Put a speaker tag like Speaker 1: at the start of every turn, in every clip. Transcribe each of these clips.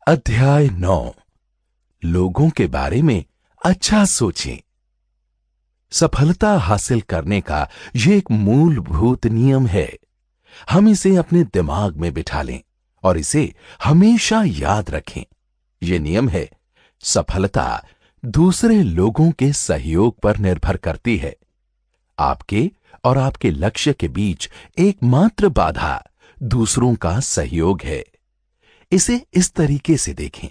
Speaker 1: अध्याय 9। लोगों के बारे में अच्छा सोचें। सफलता हासिल करने का यह एक मूलभूत नियम है। हम इसे अपने दिमाग में बिठा लें और इसे हमेशा याद रखें। यह नियम है, सफलता दूसरे लोगों के सहयोग पर निर्भर करती है। आपके और आपके लक्ष्य के बीच एकमात्र बाधा दूसरों का सहयोग है। इसे इस तरीके से देखें,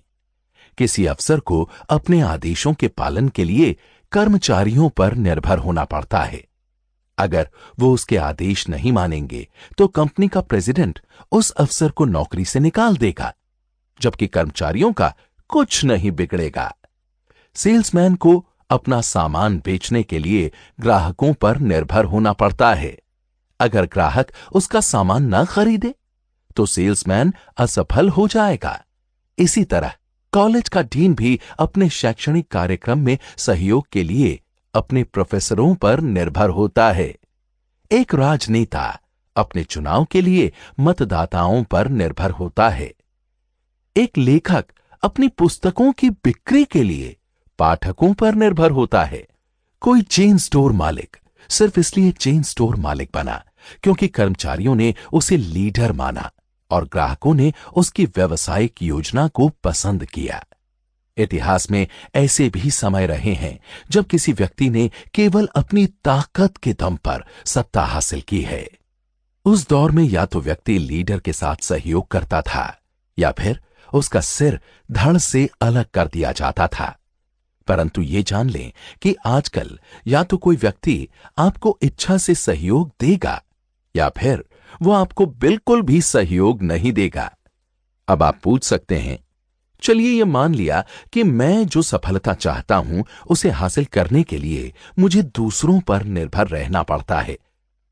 Speaker 1: किसी अफसर को अपने आदेशों के पालन के लिए कर्मचारियों पर निर्भर होना पड़ता है। अगर वो उसके आदेश नहीं मानेंगे तो कंपनी का प्रेसिडेंट उस अफसर को नौकरी से निकाल देगा, जबकि कर्मचारियों का कुछ नहीं बिगड़ेगा। सेल्समैन को अपना सामान बेचने के लिए ग्राहकों पर निर्भर होना पड़ता है। अगर ग्राहक उसका सामान न खरीदे तो सेल्समैन असफल हो जाएगा। इसी तरह कॉलेज का डीन भी अपने शैक्षणिक कार्यक्रम में सहयोग के लिए अपने प्रोफेसरों पर निर्भर होता है। एक राजनेता अपने चुनाव के लिए मतदाताओं पर निर्भर होता है। एक लेखक अपनी पुस्तकों की बिक्री के लिए पाठकों पर निर्भर होता है। कोई चेन स्टोर मालिक सिर्फ इसलिए चेन स्टोर मालिक बना क्योंकि कर्मचारियों ने उसे लीडर माना और ग्राहकों ने उसकी व्यावसायिक योजना को पसंद किया। इतिहास में ऐसे भी समय रहे हैं जब किसी व्यक्ति ने केवल अपनी ताकत के दम पर सत्ता हासिल की है। उस दौर में या तो व्यक्ति लीडर के साथ सहयोग करता था या फिर उसका सिर धड़ से अलग कर दिया जाता था। परंतु ये जान लें कि आजकल या तो कोई व्यक्ति आपको इच्छा से सहयोग देगा या फिर वो आपको बिल्कुल भी सहयोग नहीं देगा। अब आप पूछ सकते हैं, चलिए ये मान लिया कि मैं जो सफलता चाहता हूं उसे हासिल करने के लिए मुझे दूसरों पर निर्भर रहना पड़ता है,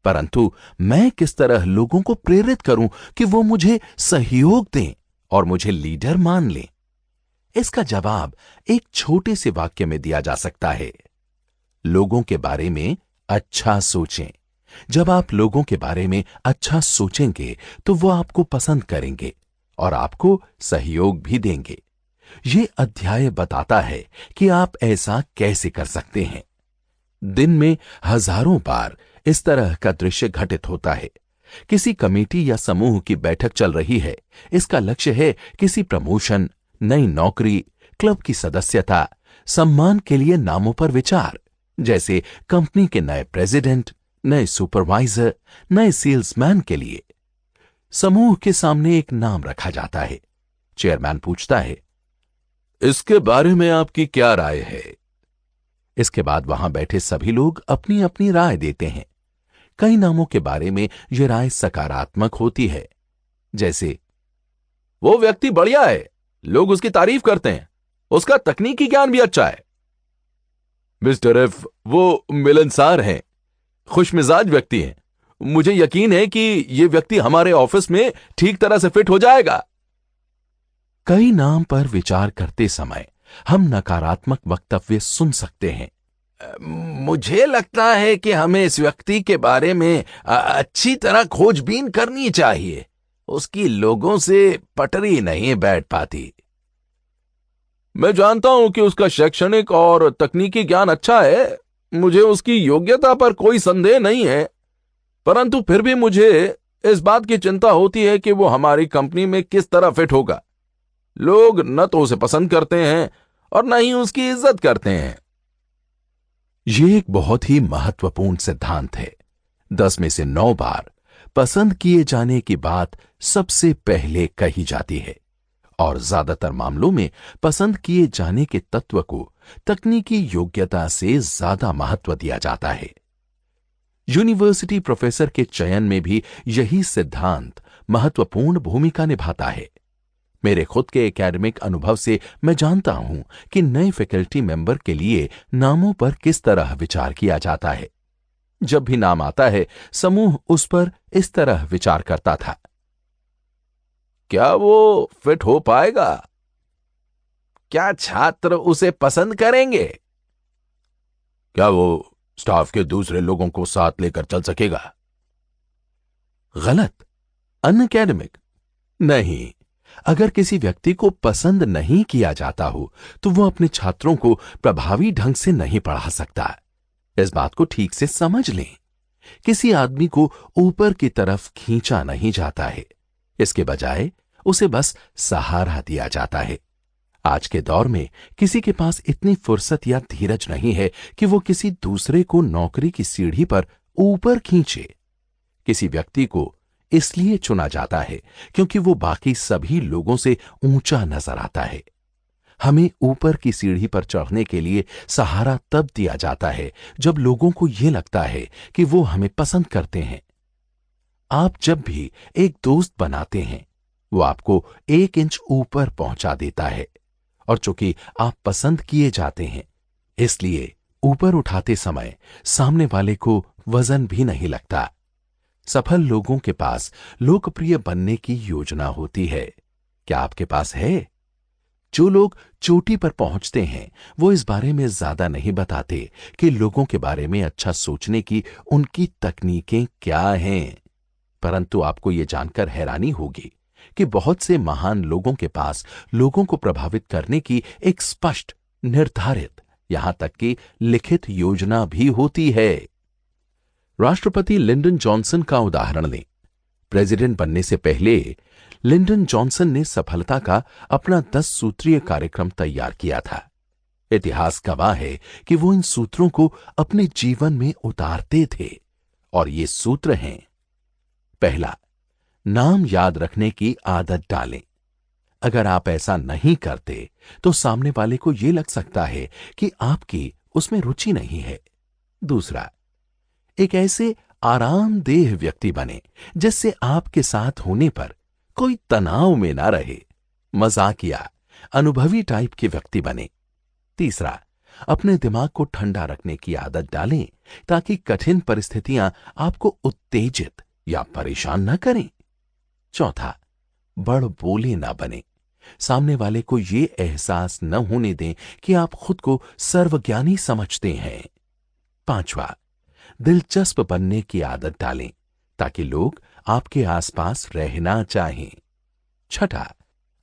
Speaker 1: परंतु मैं किस तरह लोगों को प्रेरित करूं कि वो मुझे सहयोग दें और मुझे लीडर मान लें? इसका जवाब एक छोटे से वाक्य में दिया जा सकता है, लोगों के बारे में अच्छा सोचें। जब आप लोगों के बारे में अच्छा सोचेंगे तो वो आपको पसंद करेंगे और आपको सहयोग भी देंगे। ये अध्याय बताता है कि आप ऐसा कैसे कर सकते हैं। दिन में हजारों बार इस तरह का दृश्य घटित होता है। किसी कमेटी या समूह की बैठक चल रही है। इसका लक्ष्य है किसी प्रमोशन, नई नौकरी, क्लब की सदस्यता, सम्मान के लिए नामों पर विचार, जैसे कंपनी के नए प्रेसिडेंट, नए सुपरवाइजर, नए सेल्समैन के लिए। समूह के सामने एक नाम रखा जाता है। चेयरमैन पूछता है, इसके बारे में आपकी क्या राय है? इसके बाद वहां बैठे सभी लोग अपनी अपनी राय देते हैं। कई नामों के बारे में यह राय सकारात्मक होती है, जैसे वो व्यक्ति बढ़िया है, लोग उसकी तारीफ करते हैं, उसका तकनीकी ज्ञान भी अच्छा है। मिस्टर एफ वो मिलनसार हैं, खुशमिजाज व्यक्ति हैं, मुझे यकीन है कि यह व्यक्ति हमारे ऑफिस में ठीक तरह से फिट हो जाएगा। कई नाम पर विचार करते समय हम नकारात्मक वक्तव्य सुन सकते हैं। मुझे लगता है कि हमें इस व्यक्ति के बारे में अच्छी तरह खोजबीन करनी चाहिए, उसकी लोगों से पटरी नहीं बैठ पाती। मैं जानता हूं कि उसका शैक्षणिक और तकनीकी ज्ञान अच्छा है, मुझे उसकी योग्यता पर कोई संदेह नहीं है, परंतु फिर भी मुझे इस बात की चिंता होती है कि वो हमारी कंपनी में किस तरह फिट होगा। लोग न तो उसे पसंद करते हैं और न ही उसकी इज्जत करते हैं। यह एक बहुत ही महत्वपूर्ण सिद्धांत है। 10 में से 9 बार पसंद किए जाने की बात सबसे पहले कही जाती है और ज्यादातर मामलों में पसंद किए जाने के तत्व को तकनीकी योग्यता से ज्यादा महत्व दिया जाता है। यूनिवर्सिटी प्रोफेसर के चयन में भी यही सिद्धांत महत्वपूर्ण भूमिका निभाता है। मेरे खुद के एकेडमिक अनुभव से मैं जानता हूं कि नए फैकल्टी मेंबर के लिए नामों पर किस तरह विचार किया जाता है। जब भी नाम आता है, समूह उस पर इस तरह विचार करता था, क्या वो फिट हो पाएगा? क्या छात्र उसे पसंद करेंगे? क्या वो स्टाफ के दूसरे लोगों को साथ लेकर चल सकेगा? गलत, अनअकैडमिक नहीं, अगर किसी व्यक्ति को पसंद नहीं किया जाता हो तो वो अपने छात्रों को प्रभावी ढंग से नहीं पढ़ा सकता। इस बात को ठीक से समझ लें। किसी आदमी को ऊपर की तरफ खींचा नहीं जाता है, इसके बजाय उसे बस सहारा दिया जाता है। आज के दौर में किसी के पास इतनी फुर्सत या धीरज नहीं है कि वो किसी दूसरे को नौकरी की सीढ़ी पर ऊपर खींचे। किसी व्यक्ति को इसलिए चुना जाता है क्योंकि वो बाकी सभी लोगों से ऊंचा नजर आता है। हमें ऊपर की सीढ़ी पर चढ़ने के लिए सहारा तब दिया जाता है जब लोगों को यह लगता है कि वो हमें पसंद करते हैं। आप जब भी एक दोस्त बनाते हैं, वो आपको 1 इंच ऊपर पहुंचा देता है, और चूंकि आप पसंद किए जाते हैं, इसलिए ऊपर उठाते समय सामने वाले को वजन भी नहीं लगता। सफल लोगों के पास लोकप्रिय बनने की योजना होती है। क्या आपके पास है? जो लोग चोटी पर पहुंचते हैं वो इस बारे में ज्यादा नहीं बताते कि लोगों के बारे में अच्छा सोचने की उनकी तकनीकें क्या हैं। परंतु आपको यह जानकर हैरानी होगी कि बहुत से महान लोगों के पास लोगों को प्रभावित करने की एक स्पष्ट, निर्धारित, यहां तक कि लिखित योजना भी होती है। राष्ट्रपति लिंडन जॉनसन का उदाहरण लें। प्रेसिडेंट बनने से पहले लिंडन जॉनसन ने सफलता का अपना 10 सूत्रीय कार्यक्रम तैयार किया था। इतिहास गवाह है कि वो इन सूत्रों को अपने जीवन में उतारते थे, और ये सूत्र हैं। पहला, नाम याद रखने की आदत डालें। अगर आप ऐसा नहीं करते तो सामने वाले को यह लग सकता है कि आपकी उसमें रुचि नहीं है। दूसरा, एक ऐसे आरामदेह व्यक्ति बने जिससे आपके साथ होने पर कोई तनाव में ना रहे। मजाकिया, अनुभवी टाइप के व्यक्ति बने। तीसरा, अपने दिमाग को ठंडा रखने की आदत डालें ताकि कठिन परिस्थितियां आपको उत्तेजित या परेशान न करें। चौथा, बड़ बोले ना बने। सामने वाले को यह एहसास न होने दें कि आप खुद को सर्वज्ञानी समझते हैं। पांचवा, दिलचस्प बनने की आदत डालें ताकि लोग आपके आसपास रहना चाहें। छठा,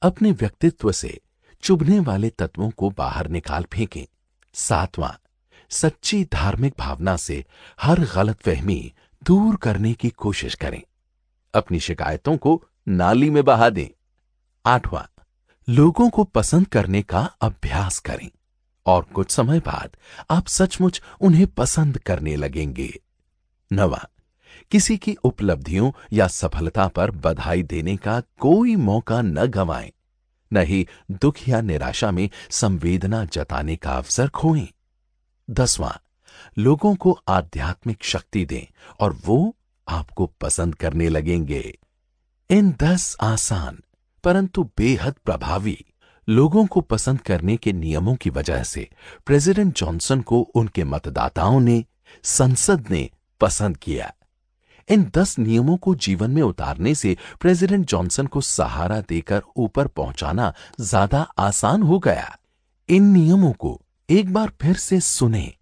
Speaker 1: अपने व्यक्तित्व से चुभने वाले तत्वों को बाहर निकाल फेंकें। सातवां, सच्ची धार्मिक भावना से हर गलतफहमी दूर करने की कोशिश करें। अपनी शिकायतों को नाली में बहा दें। आठवां, लोगों को पसंद करने का अभ्यास करें और कुछ समय बाद आप सचमुच उन्हें पसंद करने लगेंगे। नवां, किसी की उपलब्धियों या सफलता पर बधाई देने का कोई मौका न गंवाएं, न ही दुख या निराशा में संवेदना जताने का अवसर खोएं। 10वां, लोगों को आध्यात्मिक शक्ति दें और वो आपको पसंद करने लगेंगे। इन 10 आसान परंतु बेहद प्रभावी लोगों को पसंद करने के नियमों की वजह से प्रेसिडेंट जॉनसन को उनके मतदाताओं ने, संसद ने पसंद किया। इन 10 नियमों को जीवन में उतारने से प्रेसिडेंट जॉनसन को सहारा देकर ऊपर पहुंचाना ज्यादा आसान हो गया। इन नियमों को एक बार फिर से सुने।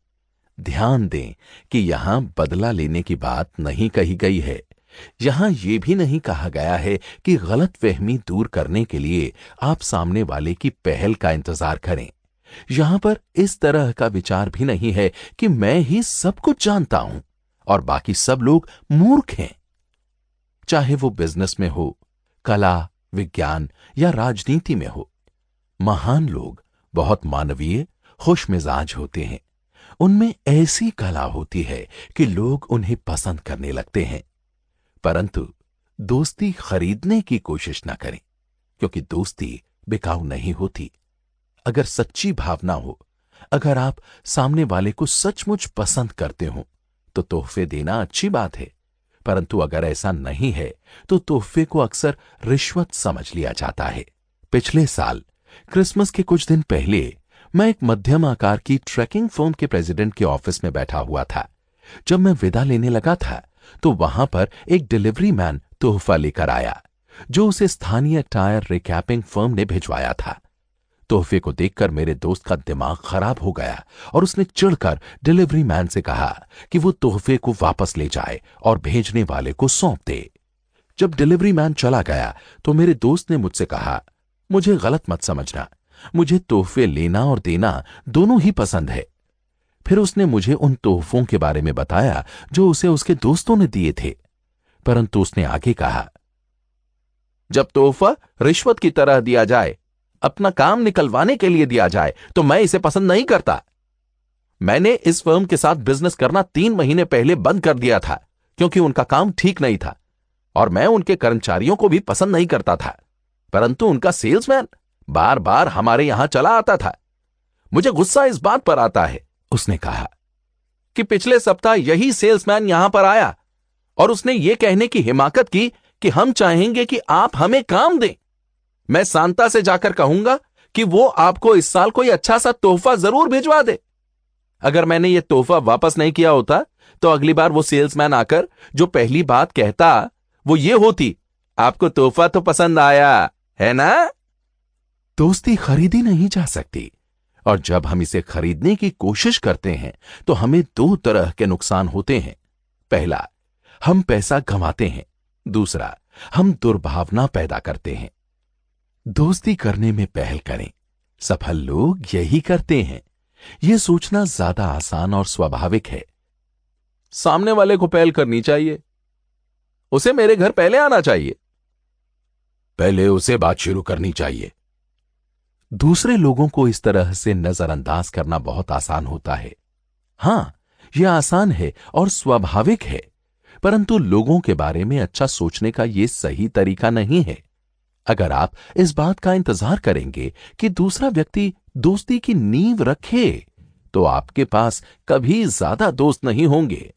Speaker 1: ध्यान दें कि यहां बदला लेने की बात नहीं कही गई है। यहां यह भी नहीं कहा गया है कि गलतफहमी दूर करने के लिए आप सामने वाले की पहल का इंतजार करें। यहां पर इस तरह का विचार भी नहीं है कि मैं ही सब कुछ जानता हूं और बाकी सब लोग मूर्ख हैं। चाहे वो बिजनेस में हो, कला, विज्ञान या राजनीति में हो, महान लोग बहुत मानवीय, खुशमिजाज होते हैं। उनमें ऐसी कला होती है कि लोग उन्हें पसंद करने लगते हैं। परंतु दोस्ती खरीदने की कोशिश ना करें, क्योंकि दोस्ती बिकाऊ नहीं होती। अगर सच्ची भावना हो, अगर आप सामने वाले को सचमुच पसंद करते हो तो तोहफे देना अच्छी बात है, परंतु अगर ऐसा नहीं है तो तोहफे को अक्सर रिश्वत समझ लिया जाता है। पिछले साल क्रिसमस के कुछ दिन पहले मैं एक मध्यम आकार की ट्रैकिंग फर्म के प्रेसिडेंट के ऑफिस में बैठा हुआ था। जब मैं विदा लेने लगा था तो वहां पर एक डिलीवरी मैन तोहफा लेकर आया जो उसे स्थानीय टायर रिकैपिंग फर्म ने भिजवाया था। तोहफे को देखकर मेरे दोस्त का दिमाग खराब हो गया और उसने चिढ़कर डिलीवरी मैन से कहा कि वो तोहफे को वापस ले जाए और भेजने वाले को सौंप दे। जब डिलीवरी मैन चला गया तो मेरे दोस्त ने मुझसे कहा, मुझे गलत मत समझना, मुझे तोहफे लेना और देना दोनों ही पसंद है। फिर उसने मुझे उन तोहफों के बारे में बताया जो उसे उसके दोस्तों ने दिए थे, परंतु उसने आगे कहा, जब तोहफा रिश्वत की तरह दिया जाए, अपना काम निकलवाने के लिए दिया जाए, तो मैं इसे पसंद नहीं करता। मैंने इस फर्म के साथ बिजनेस करना 3 महीने पहले बंद कर दिया था क्योंकि उनका काम ठीक नहीं था और मैं उनके कर्मचारियों को भी पसंद नहीं करता था, परंतु उनका सेल्समैन बार बार हमारे यहां चला आता था। मुझे गुस्सा इस बात पर आता है, उसने कहा, कि पिछले सप्ताह यही सेल्समैन यहां पर आया और उसने ये कहने की हिमाकत की कि हम चाहेंगे कि आप हमें काम दें। मैं सांता से जाकर कहूंगा कि वो आपको इस साल कोई अच्छा सा तोहफा जरूर भिजवा दे। अगर मैंने ये तोहफा वापस नहीं किया होता तो अगली बार वो सेल्समैन आकर जो पहली बात कहता वो ये होती, आपको तोहफा तो पसंद आया है ना। दोस्ती खरीदी नहीं जा सकती और जब हम इसे खरीदने की कोशिश करते हैं तो हमें 2 तरह के नुकसान होते हैं। पहला, हम पैसा गंवाते हैं। दूसरा, हम दुर्भावना पैदा करते हैं। दोस्ती करने में पहल करें। सफल लोग यही करते हैं। यह सोचना ज्यादा आसान और स्वाभाविक है। सामने वाले को पहल करनी चाहिए, उसे मेरे घर पहले आना चाहिए, पहले उसे बात शुरू करनी चाहिए। दूसरे लोगों को इस तरह से नजरअंदाज करना बहुत आसान होता है। हां, यह आसान है और स्वाभाविक है, परंतु लोगों के बारे में अच्छा सोचने का यह सही तरीका नहीं है। अगर आप इस बात का इंतजार करेंगे कि दूसरा व्यक्ति दोस्ती की नींव रखे तो आपके पास कभी ज्यादा दोस्त नहीं होंगे।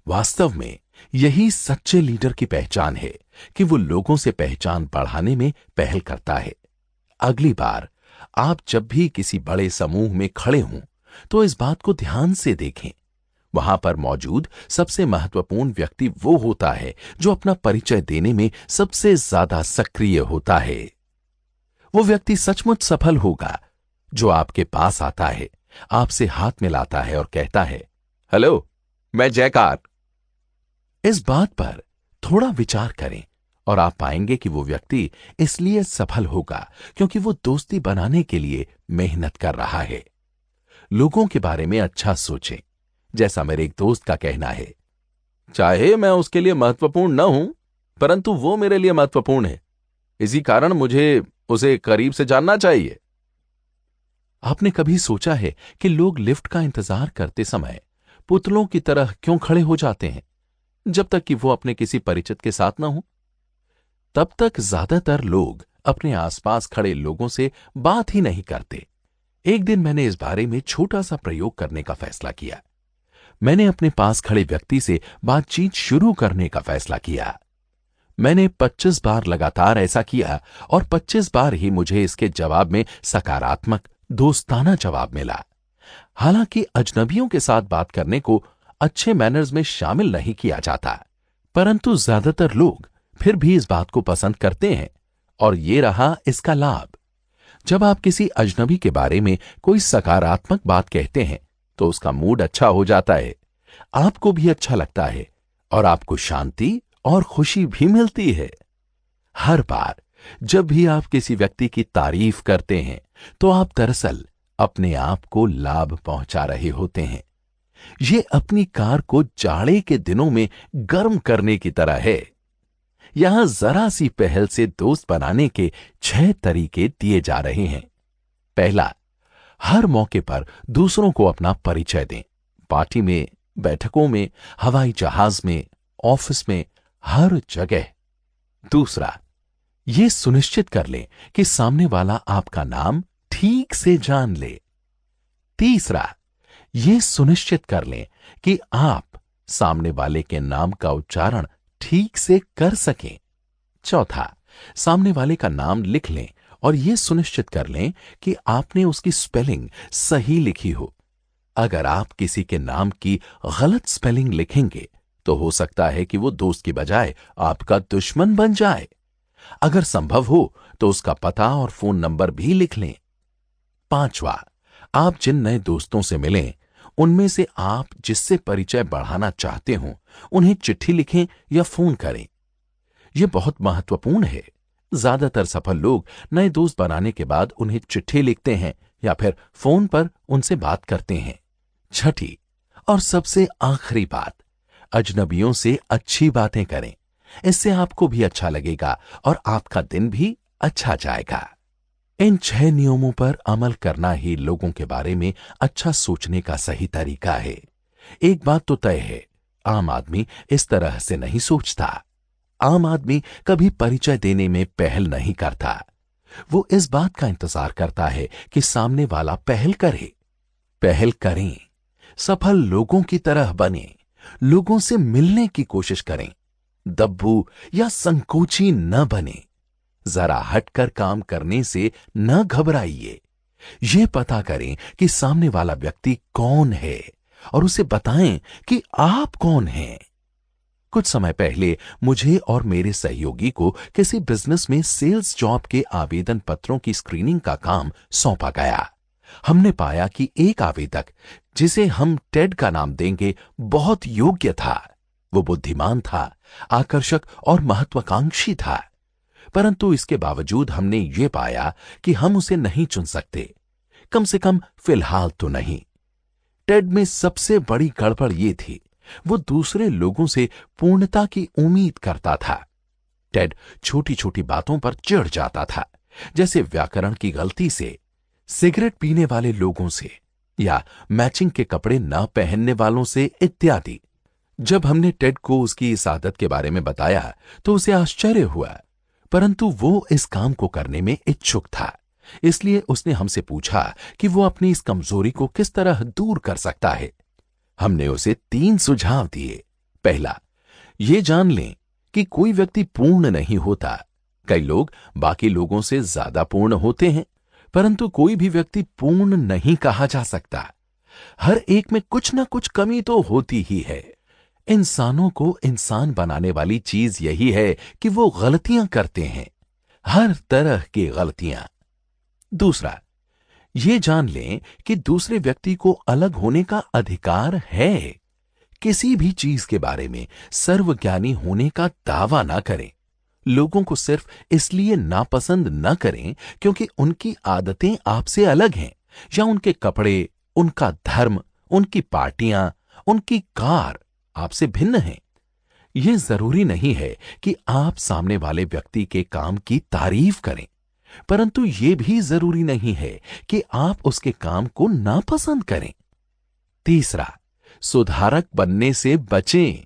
Speaker 1: वास्तव में यही सच्चे लीडर की पहचान है कि वो लोगों से पहचान बढ़ाने में पहल करता है। अगली बार आप जब भी किसी बड़े समूह में खड़े हों तो इस बात को ध्यान से देखें। वहां पर मौजूद सबसे महत्वपूर्ण व्यक्ति वो होता है जो अपना परिचय देने में सबसे ज्यादा सक्रिय होता है। वो व्यक्ति सचमुच सफल होगा जो आपके पास आता है, आपसे हाथ मिलाता है और कहता है, हेलो, मैं जयकार। इस बात पर थोड़ा विचार करें और आप पाएंगे कि वो व्यक्ति इसलिए सफल होगा क्योंकि वो दोस्ती बनाने के लिए मेहनत कर रहा है। लोगों के बारे में अच्छा सोचें। जैसा मेरे एक दोस्त का कहना है, चाहे मैं उसके लिए महत्वपूर्ण न हूं, परंतु वो मेरे लिए महत्वपूर्ण है, इसी कारण मुझे उसे करीब से जानना चाहिए। आपने कभी सोचा है कि लोग लिफ्ट का इंतजार करते समय पुतलों की तरह क्यों खड़े हो जाते हैं जब तक कि वो अपने किसी परिचित के साथ ना हो? तब तक ज्यादातर लोग अपने आसपास खड़े लोगों से बात ही नहीं करते। एक दिन मैंने इस बारे में छोटा सा प्रयोग करने का फैसला किया। मैंने अपने पास खड़े व्यक्ति से बातचीत शुरू करने का फैसला किया। मैंने 25 बार लगातार ऐसा किया और 25 बार ही मुझे इसके जवाब में सकारात्मक दोस्ताना जवाब मिला। हालांकि अजनबियों के साथ बात करने को अच्छे मैनर्स में शामिल नहीं किया जाता, परंतु ज्यादातर लोग फिर भी इस बात को पसंद करते हैं और ये रहा इसका लाभ। जब आप किसी अजनबी के बारे में कोई सकारात्मक बात कहते हैं तो उसका मूड अच्छा हो जाता है, आपको भी अच्छा लगता है और आपको शांति और खुशी भी मिलती है। हर बार जब भी आप किसी व्यक्ति की तारीफ करते हैं तो आप दरअसल अपने आप को लाभ पहुंचा रहे होते हैं। ये अपनी कार को जाड़े के दिनों में गर्म करने की तरह है। यहां जरा सी पहल से दोस्त बनाने के 6 तरीके दिए जा रहे हैं। पहला, हर मौके पर दूसरों को अपना परिचय दें। पार्टी में, बैठकों में, हवाई जहाज में, ऑफिस में, हर जगह। दूसरा, यह सुनिश्चित कर लें कि सामने वाला आपका नाम ठीक से जान ले। तीसरा, यह सुनिश्चित कर लें कि आप सामने वाले के नाम का उच्चारण ठीक से कर सकें। चौथा, सामने वाले का नाम लिख लें और यह सुनिश्चित कर लें कि आपने उसकी स्पेलिंग सही लिखी हो। अगर आप किसी के नाम की गलत स्पेलिंग लिखेंगे तो हो सकता है कि वो दोस्त की बजाय आपका दुश्मन बन जाए। अगर संभव हो तो उसका पता और फोन नंबर भी लिख लें। पांचवा, आप जिन नए दोस्तों से मिलें उनमें से आप जिससे परिचय बढ़ाना चाहते हो उन्हें चिट्ठी लिखें या फोन करें। यह बहुत महत्वपूर्ण है। ज्यादातर सफल लोग नए दोस्त बनाने के बाद उन्हें चिट्ठी लिखते हैं या फिर फोन पर उनसे बात करते हैं। छठी और सबसे आखिरी बात, अजनबियों से अच्छी बातें करें। इससे आपको भी अच्छा लगेगा और आपका दिन भी अच्छा जाएगा। इन 6 नियमों पर अमल करना ही लोगों के बारे में अच्छा सोचने का सही तरीका है। एक बात तो तय है, आम आदमी इस तरह से नहीं सोचता। आम आदमी कभी परिचय देने में पहल नहीं करता। वो इस बात का इंतजार करता है कि सामने वाला पहल करे। पहल करें, सफल लोगों की तरह बने, लोगों से मिलने की कोशिश करें, दब्बू या संकोची न बने। जरा हटकर काम करने से न घबराइए। यह पता करें कि सामने वाला व्यक्ति कौन है और उसे बताएं कि आप कौन हैं। कुछ समय पहले मुझे और मेरे सहयोगी को किसी बिजनेस में सेल्स जॉब के आवेदन पत्रों की स्क्रीनिंग का काम सौंपा गया। हमने पाया कि एक आवेदक, जिसे हम टेड का नाम देंगे, बहुत योग्य था। वो बुद्धिमान था, आकर्षक और महत्वाकांक्षी था। परंतु इसके बावजूद हमने ये पाया कि हम उसे नहीं चुन सकते, कम से कम फिलहाल तो नहीं। टेड में सबसे बड़ी गड़बड़ ये थी, वो दूसरे लोगों से पूर्णता की उम्मीद करता था। टेड छोटी छोटी बातों पर चिढ़ जाता था, जैसे व्याकरण की गलती से, सिगरेट पीने वाले लोगों से या मैचिंग के कपड़े न पहनने वालों से इत्यादि। जब हमने टेड को उसकी इस आदत के बारे में बताया तो उसे आश्चर्य हुआ, परंतु वो इस काम को करने में इच्छुक था। इसलिए उसने हमसे पूछा कि वो अपनी इस कमजोरी को किस तरह दूर कर सकता है। हमने उसे 3 सुझाव दिए। पहला, ये जान लें कि कोई व्यक्ति पूर्ण नहीं होता। कई लोग बाकी लोगों से ज्यादा पूर्ण होते हैं, परंतु कोई भी व्यक्ति पूर्ण नहीं कहा जा सकता। हर एक में कुछ ना कुछ कमी तो होती ही है। इंसानों को इंसान बनाने वाली चीज यही है कि वो गलतियां करते हैं, हर तरह की गलतियां। दूसरा, ये जान लें कि दूसरे व्यक्ति को अलग होने का अधिकार है। किसी भी चीज के बारे में सर्वज्ञानी होने का दावा ना करें। लोगों को सिर्फ इसलिए नापसंद न करें क्योंकि उनकी आदतें आपसे अलग हैं, या उनके कपड़े, उनका धर्म, उनकी पार्टियां, उनकी कार आपसे भिन्न हैं। यह जरूरी नहीं है कि आप सामने वाले व्यक्ति के काम की तारीफ करें, परंतु यह भी जरूरी नहीं है कि आप उसके काम को नापसंद करें। तीसरा, सुधारक बनने से बचें।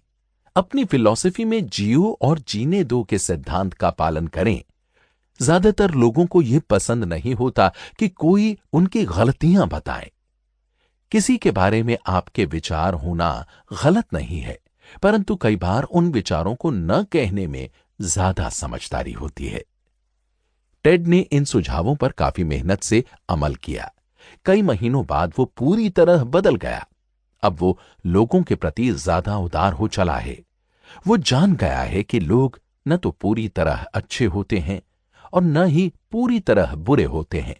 Speaker 1: अपनी फिलॉसफी में जियो और जीने दो के सिद्धांत का पालन करें। ज्यादातर लोगों को यह पसंद नहीं होता कि कोई उनकी गलतियां बताए। किसी के बारे में आपके विचार होना गलत नहीं है, परंतु कई बार उन विचारों को न कहने में ज्यादा समझदारी होती है। टेड ने इन सुझावों पर काफी मेहनत से अमल किया। कई महीनों बाद वो पूरी तरह बदल गया। अब वो लोगों के प्रति ज्यादा उदार हो चला है। वो जान गया है कि लोग न तो पूरी तरह अच्छे होते हैं और न ही पूरी तरह बुरे होते हैं।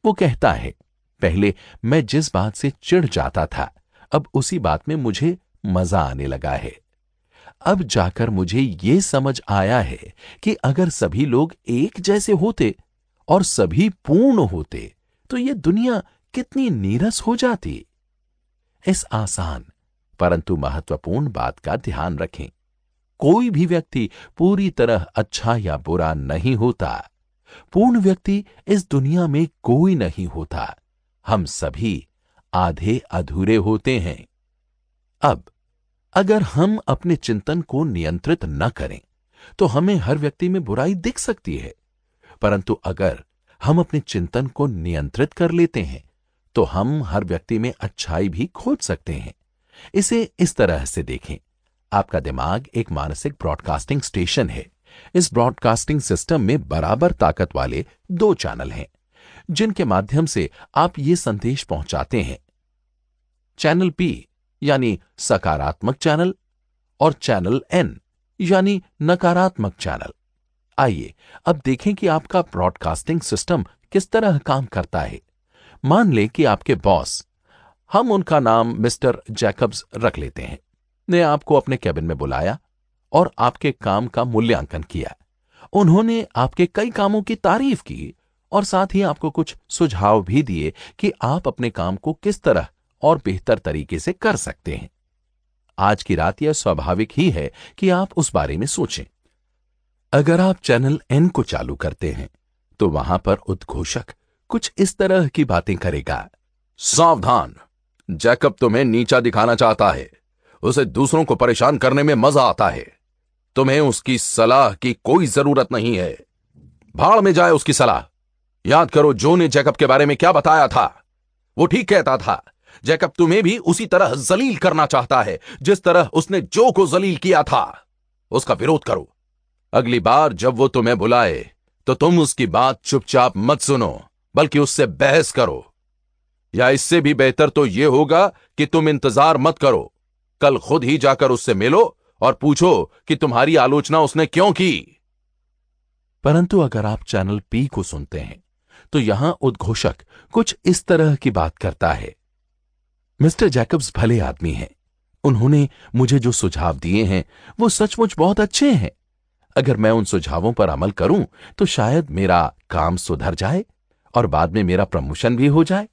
Speaker 1: वो कहता है, पहले मैं जिस बात से चिढ़ जाता था, अब उसी बात में मुझे मजा आने लगा है। अब जाकर मुझे ये समझ आया है कि अगर सभी लोग एक जैसे होते और सभी पूर्ण होते तो ये दुनिया कितनी नीरस हो जाती। इस आसान परंतु महत्वपूर्ण बात का ध्यान रखें, कोई भी व्यक्ति पूरी तरह अच्छा या बुरा नहीं होता। पूर्ण व्यक्ति इस दुनिया में कोई नहीं होता। हम सभी आधे अधूरे होते हैं। अब अगर हम अपने चिंतन को नियंत्रित न करें तो हमें हर व्यक्ति में बुराई दिख सकती है, परंतु अगर हम अपने चिंतन को नियंत्रित कर लेते हैं तो हम हर व्यक्ति में अच्छाई भी खोज सकते हैं। इसे इस तरह से देखें, आपका दिमाग एक मानसिक ब्रॉडकास्टिंग स्टेशन है। इस ब्रॉडकास्टिंग सिस्टम में बराबर ताकत वाले 2 चैनल हैं जिनके माध्यम से आप ये संदेश पहुंचाते हैं। चैनल पी यानी सकारात्मक चैनल और चैनल एन यानी नकारात्मक चैनल। आइए अब देखें कि आपका ब्रॉडकास्टिंग सिस्टम किस तरह काम करता है। मान लें कि आपके बॉस, हम उनका नाम मिस्टर जैकब्स रख लेते हैं, ने आपको अपने कैबिन में बुलाया और आपके काम का मूल्यांकन किया। उन्होंने आपके कई कामों की तारीफ की और साथ ही आपको कुछ सुझाव भी दिए कि आप अपने काम को किस तरह और बेहतर तरीके से कर सकते हैं। आज की रात यह स्वाभाविक ही है कि आप उस बारे में सोचें। अगर आप चैनल एन को चालू करते हैं तो वहां पर उद्घोषक कुछ इस तरह की बातें करेगा। सावधान, जैकब तुम्हें नीचा दिखाना चाहता है। उसे दूसरों को परेशान करने में मजा आता है। तुम्हें उसकी सलाह की कोई जरूरत नहीं है। भाड़ में जाए उसकी सलाह। याद करो जो ने जैकब के बारे में क्या बताया था। वो ठीक कहता था। जैकब तुम्हें भी उसी तरह जलील करना चाहता है जिस तरह उसने जो को जलील किया था। उसका विरोध करो। अगली बार जब वो तुम्हें बुलाए तो तुम उसकी बात चुपचाप मत सुनो, बल्कि उससे बहस करो। या इससे भी बेहतर तो यह होगा कि तुम इंतजार मत करो, कल खुद ही जाकर उससे मिलो और पूछो कि तुम्हारी आलोचना उसने क्यों की। परंतु अगर आप चैनल पी को सुनते हैं तो यहां उद्घोषक कुछ इस तरह की बात करता है। मिस्टर जैकब्स भले आदमी हैं। उन्होंने मुझे जो सुझाव दिए हैं वो सचमुच बहुत अच्छे हैं। अगर मैं उन सुझावों पर अमल करूं तो शायद मेरा काम सुधर जाए और बाद में मेरा प्रमोशन भी हो जाए।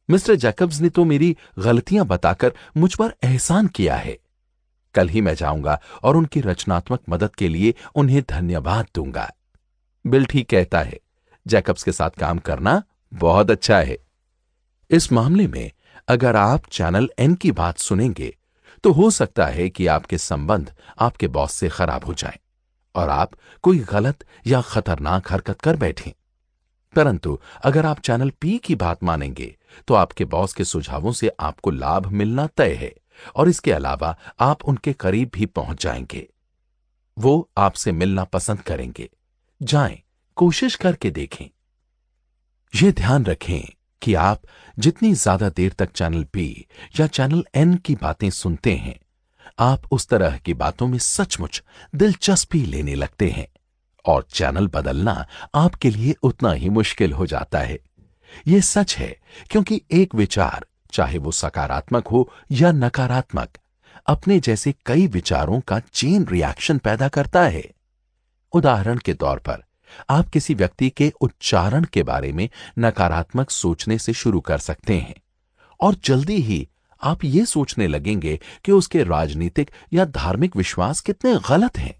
Speaker 1: मिस्टर जैकब्स ने तो मेरी गलतियां बताकर मुझ पर एहसान किया है। कल ही मैं जाऊंगा और उनकी रचनात्मक मदद के लिए उन्हें धन्यवाद दूंगा। बिल ठीक कहता है, जैकब्स के साथ काम करना बहुत अच्छा है। इस मामले में अगर आप चैनल एन की बात सुनेंगे तो हो सकता है कि आपके संबंध आपके बॉस से खराब हो जाएं और आप कोई गलत या खतरनाक हरकत कर बैठें। परंतु अगर आप चैनल पी की बात मानेंगे तो आपके बॉस के सुझावों से आपको लाभ मिलना तय है और इसके अलावा आप उनके करीब भी पहुंच जाएंगे। वो आपसे मिलना पसंद करेंगे। जाएं, कोशिश करके देखें। यह ध्यान रखें कि आप जितनी ज्यादा देर तक चैनल पी या चैनल एन की बातें सुनते हैं, आप उस तरह की बातों में सचमुच दिलचस्पी लेने लगते हैं और चैनल बदलना आपके लिए उतना ही मुश्किल हो जाता है। यह सच है क्योंकि एक विचार, चाहे वो सकारात्मक हो या नकारात्मक, अपने जैसे कई विचारों का चेन रिएक्शन पैदा करता है। उदाहरण के तौर पर आप किसी व्यक्ति के उच्चारण के बारे में नकारात्मक सोचने से शुरू कर सकते हैं और जल्दी ही आप ये सोचने लगेंगे कि उसके राजनीतिक या धार्मिक विश्वास कितने गलत हैं,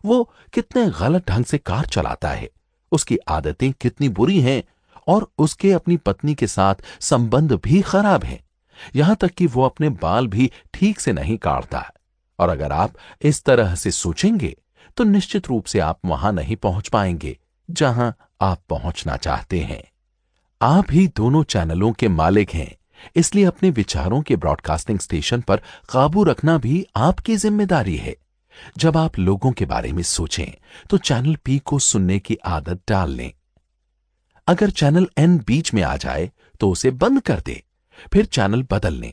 Speaker 1: वो कितने गलत ढंग से कार चलाता है, उसकी आदतें कितनी बुरी हैं और उसके अपनी पत्नी के साथ संबंध भी खराब हैं, यहां तक कि वो अपने बाल भी ठीक से नहीं काटता। और अगर आप इस तरह से सोचेंगे तो निश्चित रूप से आप वहां नहीं पहुंच पाएंगे जहां आप पहुंचना चाहते हैं। आप ही दोनों चैनलों के मालिक हैं, इसलिए अपने विचारों के ब्रॉडकास्टिंग स्टेशन पर काबू रखना भी आपकी जिम्मेदारी है। जब आप लोगों के बारे में सोचें तो चैनल पी को सुनने की आदत डाल लें। अगर चैनल एन बीच में आ जाए तो उसे बंद कर दें, फिर चैनल बदल लें।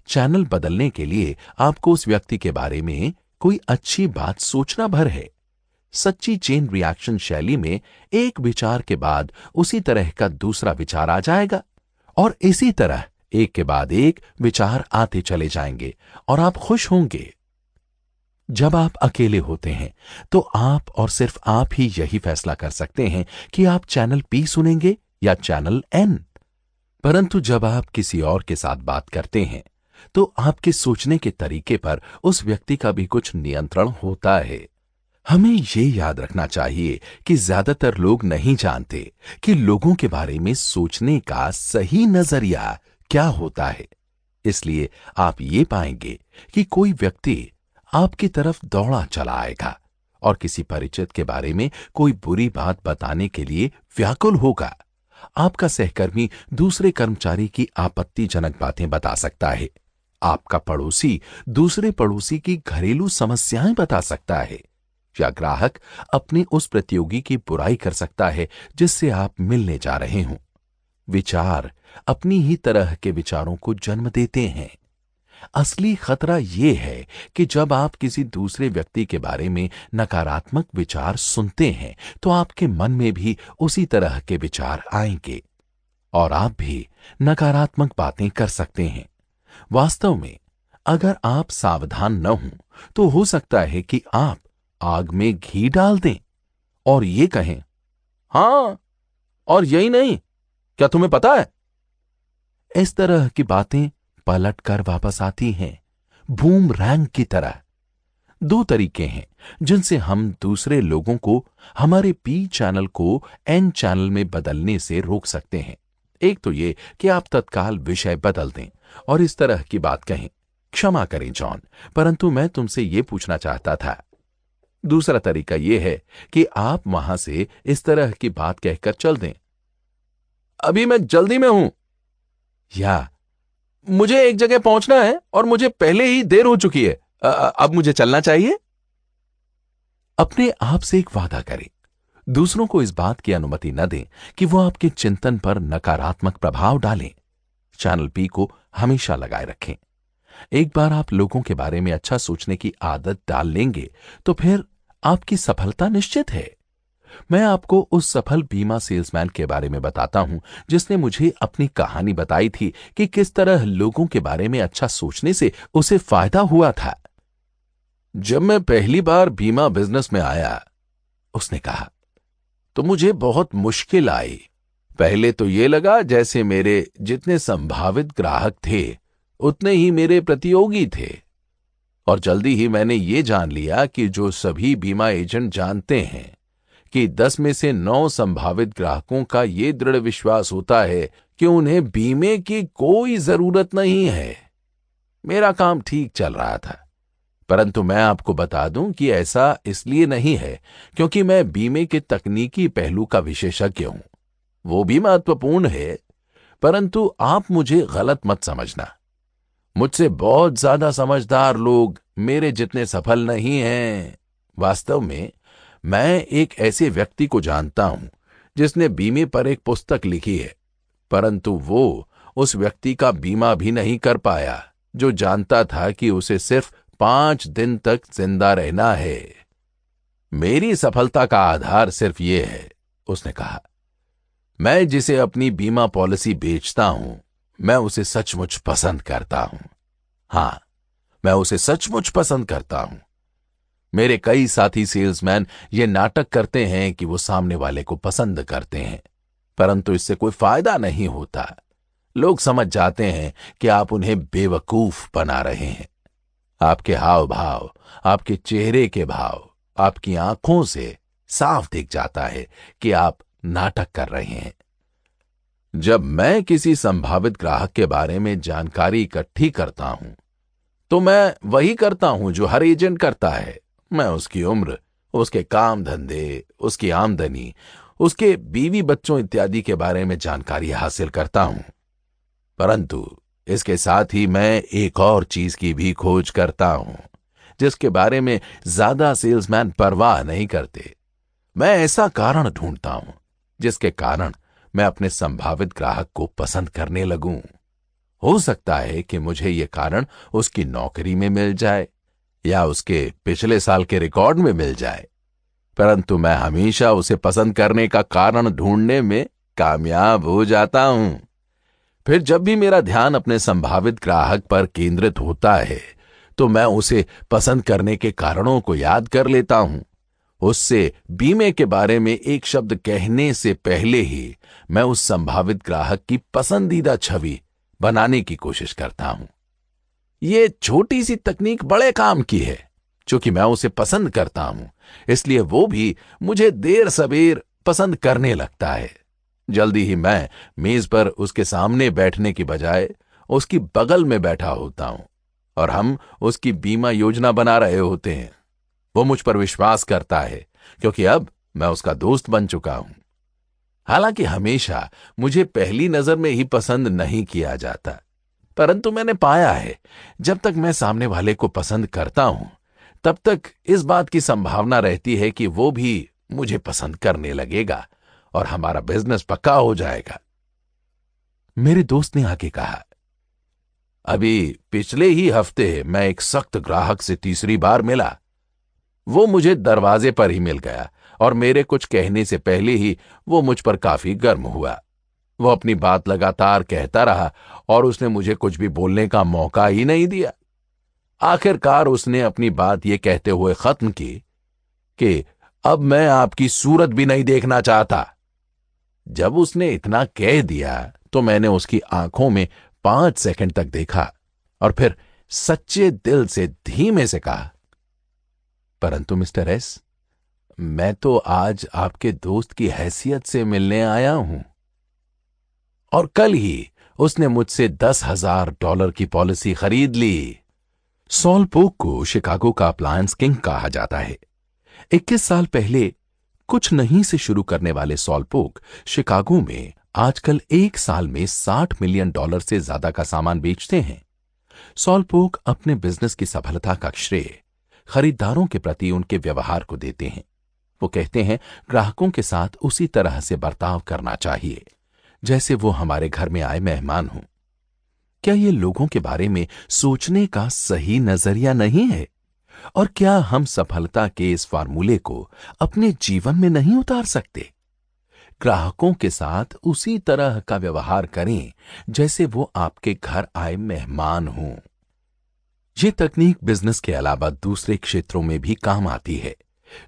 Speaker 1: चैनल बदलने के लिए आपको उस व्यक्ति के बारे में कोई अच्छी बात सोचना भर है। सच्ची चेन रिएक्शन शैली में एक विचार के बाद उसी तरह का दूसरा विचार आ जाएगा और इसी तरह एक के बाद एक विचार आते चले जाएंगे और आप खुश होंगे। जब आप अकेले होते हैं तो आप और सिर्फ आप ही यही फैसला कर सकते हैं कि आप चैनल पी सुनेंगे या चैनल एन। परंतु जब आप किसी और के साथ बात करते हैं तो आपके सोचने के तरीके पर उस व्यक्ति का भी कुछ नियंत्रण होता है। हमें ये याद रखना चाहिए कि ज्यादातर लोग नहीं जानते कि लोगों के बारे में सोचने का सही नजरिया क्या होता है। इसलिए आप ये पाएंगे कि कोई व्यक्ति आपकी तरफ दौड़ा चला आएगा और किसी परिचित के बारे में कोई बुरी बात बताने के लिए व्याकुल होगा। आपका सहकर्मी दूसरे कर्मचारी की आपत्तिजनक बातें बता सकता है। आपका पड़ोसी दूसरे पड़ोसी की घरेलू समस्याएं बता सकता है या ग्राहक अपने उस प्रतियोगी की बुराई कर सकता है जिससे आप मिलने जा रहे हों। विचार अपनी ही तरह के विचारों को जन्म देते हैं। असली खतरा यह है कि जब आप किसी दूसरे व्यक्ति के बारे में नकारात्मक विचार सुनते हैं तो आपके मन में भी उसी तरह के विचार आएंगे और आप भी नकारात्मक बातें कर सकते हैं। वास्तव में अगर आप सावधान न हों तो हो सकता है कि आप आग में घी डाल दें और ये कहें, हां, और यही नहीं, क्या तुम्हें पता है? इस तरह की बातें पलट कर वापस आती हैं, बूमरैंग की तरह। दो तरीके हैं जिनसे हम दूसरे लोगों को हमारे पी चैनल को एन चैनल में बदलने से रोक सकते हैं। एक तो ये कि आप तत्काल विषय बदल दें और इस तरह की बात कहें, क्षमा करें जॉन, परंतु मैं तुमसे ये पूछना चाहता था। दूसरा तरीका यह है कि आप वहां से इस तरह की बात कहकर चल दें, अभी मैं जल्दी में हूं, या मुझे एक जगह पहुंचना है और मुझे पहले ही देर हो चुकी है, अब मुझे चलना चाहिए। अपने आप से एक वादा करें, दूसरों को इस बात की अनुमति न दें कि वो आपके चिंतन पर नकारात्मक प्रभाव डालें। चैनल पी को हमेशा लगाए रखें। एक बार आप लोगों के बारे में अच्छा सोचने की आदत डाल लेंगे तो फिर आपकी सफलता निश्चित है। मैं आपको उस सफल बीमा सेल्समैन के बारे में बताता हूं जिसने मुझे अपनी कहानी बताई थी कि किस तरह लोगों के बारे में अच्छा सोचने से उसे फायदा हुआ था। जब मैं पहली बार बीमा बिजनेस में आया, उसने कहा, तो मुझे बहुत मुश्किल आई। पहले तो यह लगा जैसे मेरे जितने संभावित ग्राहक थे उतने ही मेरे प्रतियोगी थे, और जल्दी ही मैंने ये जान लिया कि जो सभी बीमा एजेंट जानते हैं कि 10 में से 9 संभावित ग्राहकों का ये दृढ़ विश्वास होता है कि उन्हें बीमे की कोई जरूरत नहीं है। मेरा काम ठीक चल रहा था, परंतु मैं आपको बता दूं कि ऐसा इसलिए नहीं है क्योंकि मैं बीमे के तकनीकी पहलू का विशेषज्ञ हूं। वो भी महत्वपूर्ण है, परंतु आप मुझे गलत मत समझना। मुझसे बहुत ज्यादा समझदार लोग मेरे जितने सफल नहीं हैं। वास्तव में मैं एक ऐसे व्यक्ति को जानता हूं जिसने बीमे पर एक पुस्तक लिखी है, परंतु वो उस व्यक्ति का बीमा भी नहीं कर पाया जो जानता था कि उसे सिर्फ 5 दिन तक जिंदा रहना है। मेरी सफलता का आधार सिर्फ ये है, उसने कहा। मैं जिसे अपनी बीमा पॉलिसी बेचता हूं, मैं उसे सचमुच पसंद करता हूं। हां, मैं उसे सचमुच पसंद करता हूं। मेरे कई साथी सेल्समैन ये नाटक करते हैं कि वो सामने वाले को पसंद करते हैं, परंतु इससे कोई फायदा नहीं होता। लोग समझ जाते हैं कि आप उन्हें बेवकूफ बना रहे हैं। आपके हाव भाव, आपके चेहरे के भाव, आपकी आंखों से साफ दिख जाता है कि आप नाटक कर रहे हैं। जब मैं किसी संभावित ग्राहक के बारे में जानकारी इकट्ठी करता हूं तो मैं वही करता हूं जो हर एजेंट करता है। मैं उसकी उम्र, उसके काम धंधे, उसकी आमदनी, उसके बीवी बच्चों इत्यादि के बारे में जानकारी हासिल करता हूं, परंतु इसके साथ ही मैं एक और चीज की भी खोज करता हूं जिसके बारे में ज्यादा सेल्समैन परवाह नहीं करते। मैं ऐसा कारण ढूंढता हूं जिसके कारण मैं अपने संभावित ग्राहक को पसंद करने लगूं। हो सकता है कि मुझे यह कारण उसकी नौकरी में मिल जाए या उसके पिछले साल के रिकॉर्ड में मिल जाए, परंतु मैं हमेशा उसे पसंद करने का कारण ढूंढने में कामयाब हो जाता हूं। फिर जब भी मेरा ध्यान अपने संभावित ग्राहक पर केंद्रित होता है तो मैं उसे पसंद करने के कारणों को याद कर लेता हूं। उससे बीमे के बारे में एक शब्द कहने से पहले ही मैं उस संभावित ग्राहक की पसंदीदा छवि बनाने की कोशिश करता हूं। ये छोटी सी तकनीक बड़े काम की है। चूंकि मैं उसे पसंद करता हूं, इसलिए वो भी मुझे देर सबेर पसंद करने लगता है। जल्दी ही मैं मेज पर उसके सामने बैठने की बजाय उसकी बगल में बैठा होता हूं और हम उसकी बीमा योजना बना रहे होते हैं। वो मुझ पर विश्वास करता है क्योंकि अब मैं उसका दोस्त बन चुका हूं। हालांकि हमेशा मुझे पहली नजर में ही पसंद नहीं किया जाता, परंतु मैंने पाया है जब तक मैं सामने वाले को पसंद करता हूं तब तक इस बात की संभावना रहती है कि वो भी मुझे पसंद करने लगेगा और हमारा बिजनेस पक्का हो जाएगा। मेरे दोस्त ने आगे कहा, अभी पिछले ही हफ्ते मैं एक सख्त ग्राहक से तीसरी बार मिला। वो मुझे दरवाजे पर ही मिल गया और मेरे कुछ कहने से पहले ही वो मुझ पर काफी गर्म हुआ। वो अपनी बात लगातार कहता रहा और उसने मुझे कुछ भी बोलने का मौका ही नहीं दिया। आखिरकार उसने अपनी बात यह कहते हुए खत्म की कि अब मैं आपकी सूरत भी नहीं देखना चाहता। जब उसने इतना कह दिया तो मैंने उसकी आंखों में 5 सेकंड तक देखा और फिर सच्चे दिल से धीमे से कहा, परंतु मिस्टर एस, मैं तो आज आपके दोस्त की हैसियत से मिलने आया हूं। और कल ही उसने मुझसे $10,000 की पॉलिसी खरीद ली। सॉल पोक को शिकागो का अप्लायंस किंग कहा जाता है। 21 साल पहले कुछ नहीं से शुरू करने वाले सॉल पोक शिकागो में आजकल एक साल में $60 मिलियन से ज्यादा का सामान बेचते हैं। सॉल पोक अपने बिजनेस की सफलता का श्रेय खरीदारों के प्रति उनके व्यवहार को देते हैं। वो कहते हैं, ग्राहकों के साथ उसी तरह से बर्ताव करना चाहिए जैसे वो हमारे घर में आए मेहमान हों। क्या ये लोगों के बारे में सोचने का सही नजरिया नहीं है? और क्या हम सफलता के इस फार्मूले को अपने जीवन में नहीं उतार सकते? ग्राहकों के साथ उसी तरह का व्यवहार करें जैसे वो आपके घर आए मेहमान हों। ये तकनीक बिजनेस के अलावा दूसरे क्षेत्रों में भी काम आती है।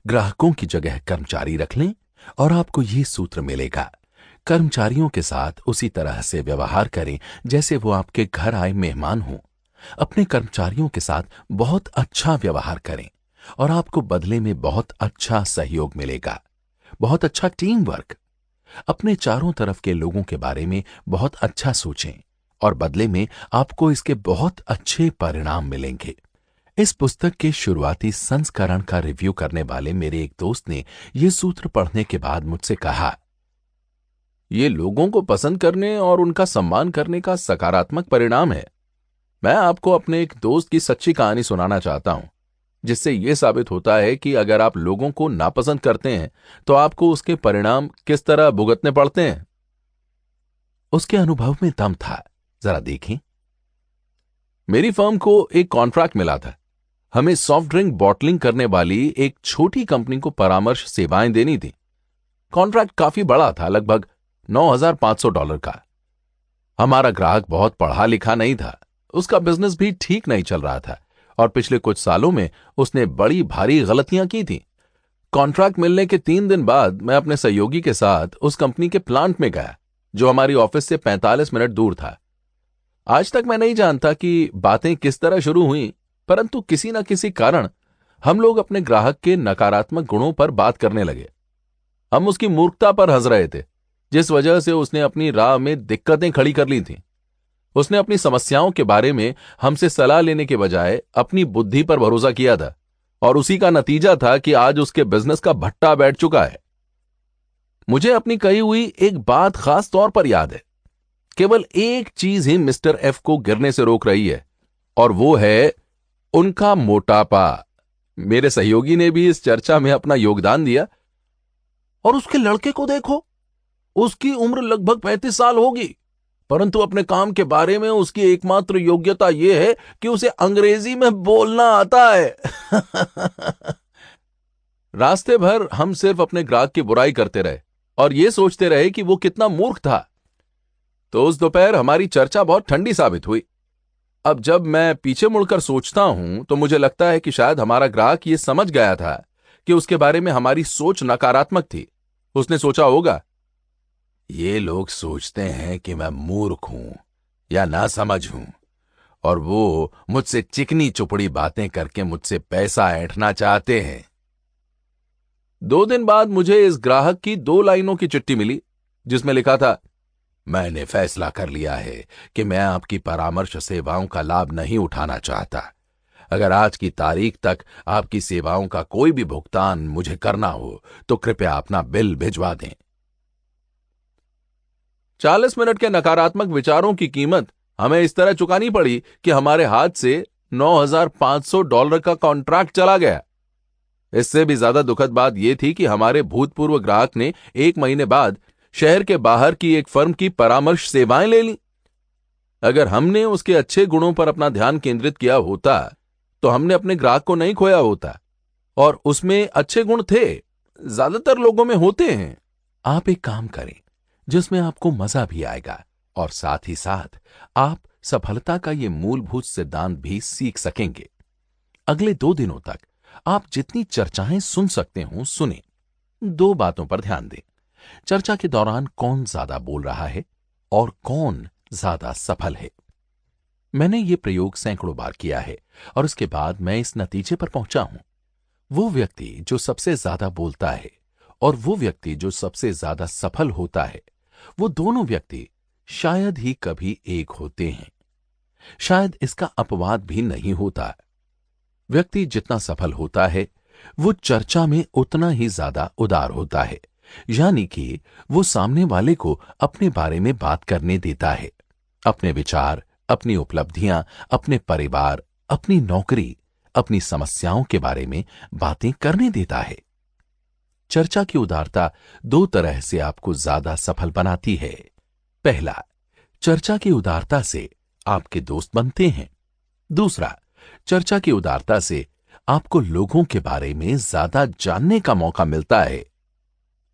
Speaker 1: ग्राहकों की जगह कर्मचारी रख लें और आपको ये सूत्र मिलेगा। कर्मचारियों के साथ उसी तरह से व्यवहार करें जैसे वो आपके घर आए मेहमान हों। अपने कर्मचारियों के साथ बहुत अच्छा व्यवहार करें और आपको बदले में बहुत अच्छा सहयोग मिलेगा, बहुत अच्छा टीम वर्क। अपने चारों तरफ के लोगों के बारे में बहुत अच्छा सोचें और बदले में आपको इसके बहुत अच्छे परिणाम मिलेंगे। इस पुस्तक के शुरुआती संस्करण का रिव्यू करने वाले मेरे एक दोस्त ने यह सूत्र पढ़ने के बाद मुझसे कहा, ये लोगों को पसंद करने और उनका सम्मान करने का सकारात्मक परिणाम है। मैं आपको अपने एक दोस्त की सच्ची कहानी सुनाना चाहता हूं, जिससे यह साबित होता है कि अगर आप लोगों को नापसंद करते हैं तो आपको उसके परिणाम किस तरह भुगतने पड़ते हैं। उसके अनुभव में दम था, जरा देखें। मेरी फर्म को एक कॉन्ट्रैक्ट मिला था। हमें सॉफ्ट ड्रिंक बॉटलिंग करने वाली एक छोटी कंपनी को परामर्श सेवाएं देनी थी। कॉन्ट्रैक्ट काफी बड़ा था, लगभग $9,500 का। हमारा ग्राहक बहुत पढ़ा लिखा नहीं था, उसका बिजनेस भी ठीक नहीं चल रहा था और पिछले कुछ सालों में उसने बड़ी भारी गलतियां की थी। कॉन्ट्रैक्ट मिलने के 3 दिन बाद मैं अपने सहयोगी के साथ उस कंपनी के प्लांट में गया, जो हमारी ऑफिस से 45 मिनट दूर था। आज तक मैं नहीं जानता कि बातें किस तरह शुरू हुई, परंतु किसी न किसी कारण हम लोग अपने ग्राहक के नकारात्मक गुणों पर बात करने लगे। हम उसकी मूर्खता पर हंस रहे थे, जिस वजह से उसने अपनी राह में दिक्कतें खड़ी कर ली थीं। उसने अपनी समस्याओं के बारे में हमसे सलाह लेने के बजाय अपनी बुद्धि पर भरोसा किया था और उसी का नतीजा था कि आज उसके बिजनेस का भट्टा बैठ चुका है। मुझे अपनी कही हुई एक बात खास तौर पर याद है। केवल एक चीज ही मिस्टर एफ को गिरने से रोक रही है, और वो है उनका मोटापा। मेरे सहयोगी ने भी इस चर्चा में अपना योगदान दिया। और उसके लड़के को देखो, उसकी उम्र लगभग 35 साल होगी, परंतु अपने काम के बारे में उसकी एकमात्र योग्यता यह है कि उसे अंग्रेजी में बोलना आता है। रास्ते भर हम सिर्फ अपने ग्राहक की बुराई करते रहे और यह सोचते रहे कि वो कितना मूर्ख था। तो उस दोपहर हमारी चर्चा बहुत ठंडी साबित हुई। अब जब मैं पीछे मुड़कर सोचता हूं तो मुझे लगता है कि शायद हमारा ग्राहक ये समझ गया था कि उसके बारे में हमारी सोच नकारात्मक थी। उसने सोचा होगा, ये लोग सोचते हैं कि मैं मूर्ख हूं या नासमझ हूं और वो मुझसे चिकनी चुपड़ी बातें करके मुझसे पैसा ऐंठना चाहते हैं। 2 दिन बाद मुझे इस ग्राहक की 2 लाइनों की चिट्ठी मिली, जिसमें लिखा था, मैंने फैसला कर लिया है कि मैं आपकी परामर्श सेवाओं का लाभ नहीं उठाना चाहता। अगर आज की तारीख तक आपकी सेवाओं का कोई भी भुगतान मुझे करना हो तो कृपया अपना बिल भिजवा दें। 40 मिनट के नकारात्मक विचारों की कीमत हमें इस तरह चुकानी पड़ी कि हमारे हाथ से $9,500 का कॉन्ट्रैक्ट चला गया। इससे भी ज्यादा दुखद बात यह थी कि हमारे भूतपूर्व ग्राहक ने 1 महीने बाद शहर के बाहर की एक फर्म की परामर्श सेवाएं ले ली। अगर हमने उसके अच्छे गुणों पर अपना ध्यान केंद्रित किया होता तो हमने अपने ग्राहक को नहीं खोया होता, और उसमें अच्छे गुण थे, ज्यादातर लोगों में होते हैं। आप एक काम करें जिसमें आपको मजा भी आएगा और साथ ही साथ आप सफलता का ये मूलभूत सिद्धांत भी सीख सकेंगे। अगले 2 दिनों तक आप जितनी चर्चाएं सुन सकते हो सुने। 2 बातों पर ध्यान दें। चर्चा के दौरान कौन ज्यादा बोल रहा है और कौन ज्यादा सफल है। मैंने ये प्रयोग सैकड़ों बार किया है और उसके बाद मैं इस नतीजे पर पहुंचा हूं। वो व्यक्ति जो सबसे ज्यादा बोलता है और वो व्यक्ति जो सबसे ज्यादा सफल होता है, वो दोनों व्यक्ति शायद ही कभी एक होते हैं। शायद इसका अपवाद भी नहीं होता। व्यक्ति जितना सफल होता है वो चर्चा में उतना ही ज्यादा उदार होता है, यानी कि वो सामने वाले को अपने बारे में बात करने देता है। अपने विचार, अपनी उपलब्धियां, अपने परिवार, अपनी नौकरी, अपनी समस्याओं के बारे में बातें करने देता है। चर्चा की उदारता 2 तरह से आपको ज्यादा सफल बनाती है। पहला, चर्चा की उदारता से आपके दोस्त बनते हैं। दूसरा, चर्चा की उदारता से आपको लोगों के बारे में ज्यादा जानने का मौका मिलता है।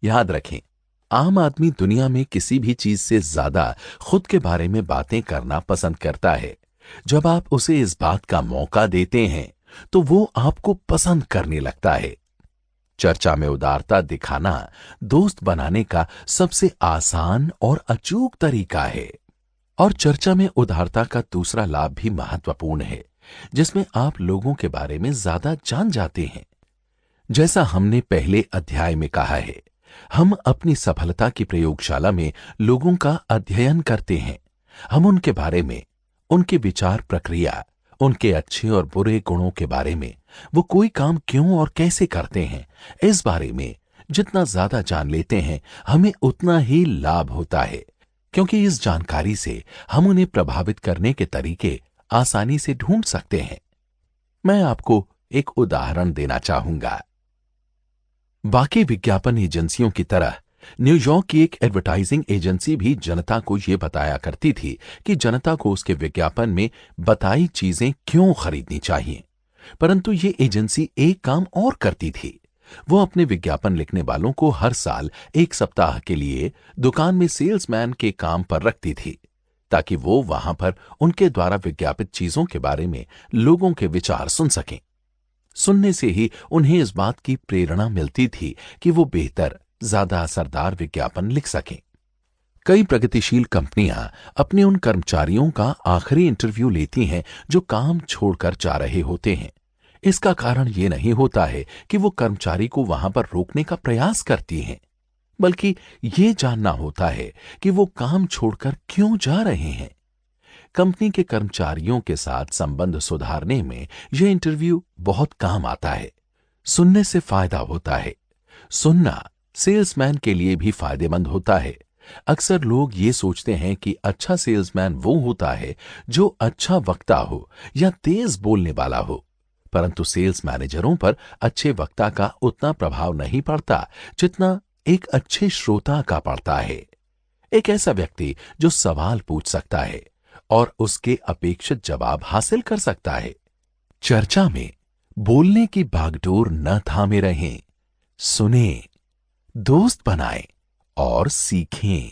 Speaker 1: याद रखें, आम आदमी दुनिया में किसी भी चीज से ज्यादा खुद के बारे में बातें करना पसंद करता है। जब आप उसे इस बात का मौका देते हैं तो वो आपको पसंद करने लगता है। चर्चा में उदारता दिखाना दोस्त बनाने का सबसे आसान और अचूक तरीका है। और चर्चा में उदारता का दूसरा लाभ भी महत्वपूर्ण है, जिसमें आप लोगों के बारे में ज्यादा जान जाते हैं। जैसा हमने पहले अध्याय में कहा है, हम अपनी सफलता की प्रयोगशाला में लोगों का अध्ययन करते हैं। हम उनके बारे में, उनके विचार प्रक्रिया, उनके अच्छे और बुरे गुणों के बारे में, वो कोई काम क्यों और कैसे करते हैं, इस बारे में जितना ज्यादा जान लेते हैं हमें उतना ही लाभ होता है, क्योंकि इस जानकारी से हम उन्हें प्रभावित करने के तरीके आसानी से ढूंढ सकते हैं। मैं आपको एक उदाहरण देना चाहूंगा। बाकी विज्ञापन एजेंसियों की तरह न्यूयॉर्क की एक एडवर्टाइजिंग एजेंसी भी जनता को यह बताया करती थी कि जनता को उसके विज्ञापन में बताई चीजें क्यों खरीदनी चाहिए। परंतु ये एजेंसी एक काम और करती थी। वो अपने विज्ञापन लिखने वालों को हर साल 1 सप्ताह के लिए दुकान में सेल्समैन के काम पर रखती थी, ताकि वो वहां पर उनके द्वारा विज्ञापित चीजों के बारे में लोगों के विचार सुन सकें। सुनने से ही उन्हें इस बात की प्रेरणा मिलती थी कि वो बेहतर, ज्यादा असरदार विज्ञापन लिख सकें। कई प्रगतिशील कंपनियां अपने उन कर्मचारियों का आखिरी इंटरव्यू लेती हैं जो काम छोड़कर जा रहे होते हैं। इसका कारण ये नहीं होता है कि वो कर्मचारी को वहां पर रोकने का प्रयास करती हैं, बल्कि ये जानना होता है कि वो काम छोड़कर क्यों जा रहे हैं। कंपनी के कर्मचारियों के साथ संबंध सुधारने में यह इंटरव्यू बहुत काम आता है। सुनने से फायदा होता है। सुनना सेल्समैन के लिए भी फायदेमंद होता है। अक्सर लोग ये सोचते हैं कि अच्छा सेल्समैन वो होता है जो अच्छा वक्ता हो या तेज बोलने वाला हो, परंतु सेल्स मैनेजरों पर अच्छे वक्ता का उतना प्रभाव नहीं पड़ता जितना एक अच्छे श्रोता का पड़ता है। एक ऐसा व्यक्ति जो सवाल पूछ सकता है और उसके अपेक्षित जवाब हासिल कर सकता है। चर्चा में बोलने की बागडोर न थामे रहें, सुने, दोस्त बनाएं और सीखें।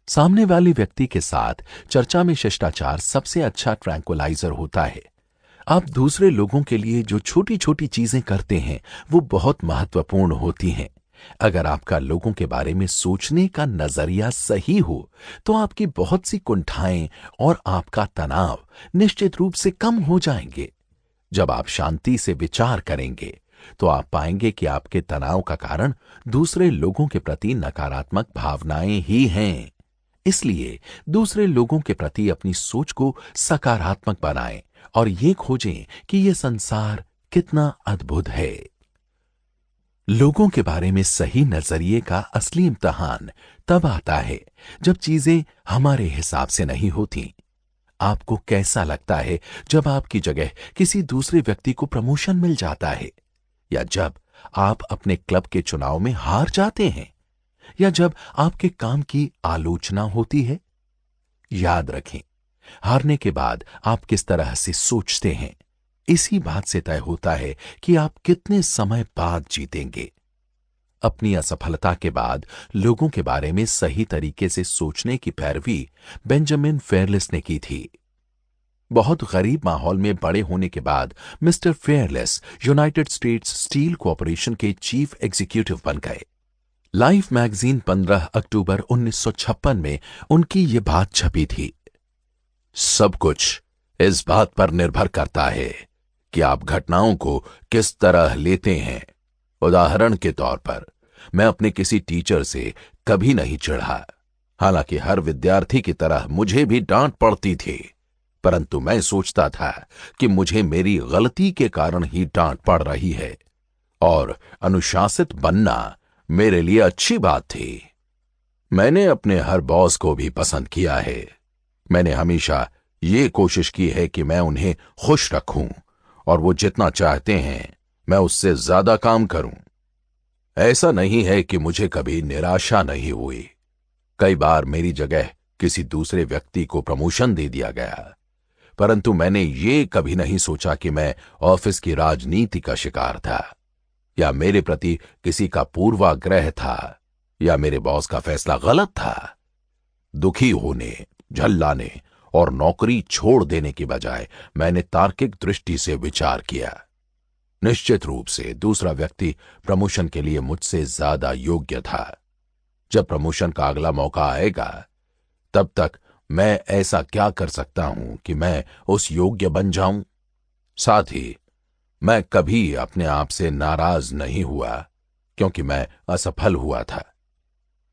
Speaker 1: सामने वाले व्यक्ति के साथ चर्चा में शिष्टाचार सबसे अच्छा ट्रैंक्विलाइजर होता है। आप दूसरे लोगों के लिए जो छोटी छोटी चीजें करते हैं वो बहुत महत्वपूर्ण होती हैं। अगर आपका लोगों के बारे में सोचने का नजरिया सही हो तो आपकी बहुत सी कुंठाएं और आपका तनाव निश्चित रूप से कम हो जाएंगे। जब आप शांति से विचार करेंगे तो आप पाएंगे कि आपके तनाव का कारण दूसरे लोगों के प्रति नकारात्मक भावनाएं ही हैं। इसलिए दूसरे लोगों के प्रति अपनी सोच को सकारात्मक बनाएं और ये खोजें कि ये संसार कितना अद्भुत है। लोगों के बारे में सही नजरिए का असली इम्तिहान तब आता है जब चीजें हमारे हिसाब से नहीं होती। आपको कैसा लगता है जब आपकी जगह किसी दूसरे व्यक्ति को प्रमोशन मिल जाता है, या जब आप अपने क्लब के चुनाव में हार जाते हैं, या जब आपके काम की आलोचना होती है? याद रखें, हारने के बाद आप किस तरह से सोचते हैं, इसी बात से तय होता है कि आप कितने समय बाद जीतेंगे। अपनी असफलता के बाद लोगों के बारे में सही तरीके से सोचने की पैरवी बेंजामिन फेयरलेस ने की थी। बहुत गरीब माहौल में बड़े होने के बाद mister fearless United states steel corporation के चीफ एग्जीक्यूटिव बन गए। लाइफ मैगजीन 15 अक्टूबर 1956 में उनकी ये बात छपी थी। सब कुछ इस बात पर निर्भर करता है कि आप घटनाओं को किस तरह लेते हैं। उदाहरण के तौर पर मैं अपने किसी टीचर से कभी नहीं चिढ़ा, हालांकि हर विद्यार्थी की तरह मुझे भी डांट पड़ती थी, परंतु मैं सोचता था कि मुझे मेरी गलती के कारण ही डांट पड़ रही है और अनुशासित बनना मेरे लिए अच्छी बात थी। मैंने अपने हर बॉस को भी पसंद किया है। मैंने हमेशा ये कोशिश की है कि मैं उन्हें खुश रखूं और वो जितना चाहते हैं मैं उससे ज्यादा काम करूं। ऐसा नहीं है कि मुझे कभी निराशा नहीं हुई। कई बार मेरी जगह किसी दूसरे व्यक्ति को प्रमोशन दे दिया गया, परंतु मैंने ये कभी नहीं सोचा कि मैं ऑफिस की राजनीति का शिकार था या मेरे प्रति किसी का पूर्वाग्रह था या मेरे बॉस का फैसला गलत था। दुखी होने, झल्लाने और नौकरी छोड़ देने की बजाय मैंने तार्किक दृष्टि से विचार किया। निश्चित रूप से दूसरा व्यक्ति प्रमोशन के लिए मुझसे ज्यादा योग्य था। जब प्रमोशन का अगला मौका आएगा तब तक मैं ऐसा क्या कर सकता हूं कि मैं उस योग्य बन जाऊं। साथ ही मैं कभी अपने आप से नाराज नहीं हुआ क्योंकि मैं असफल हुआ था।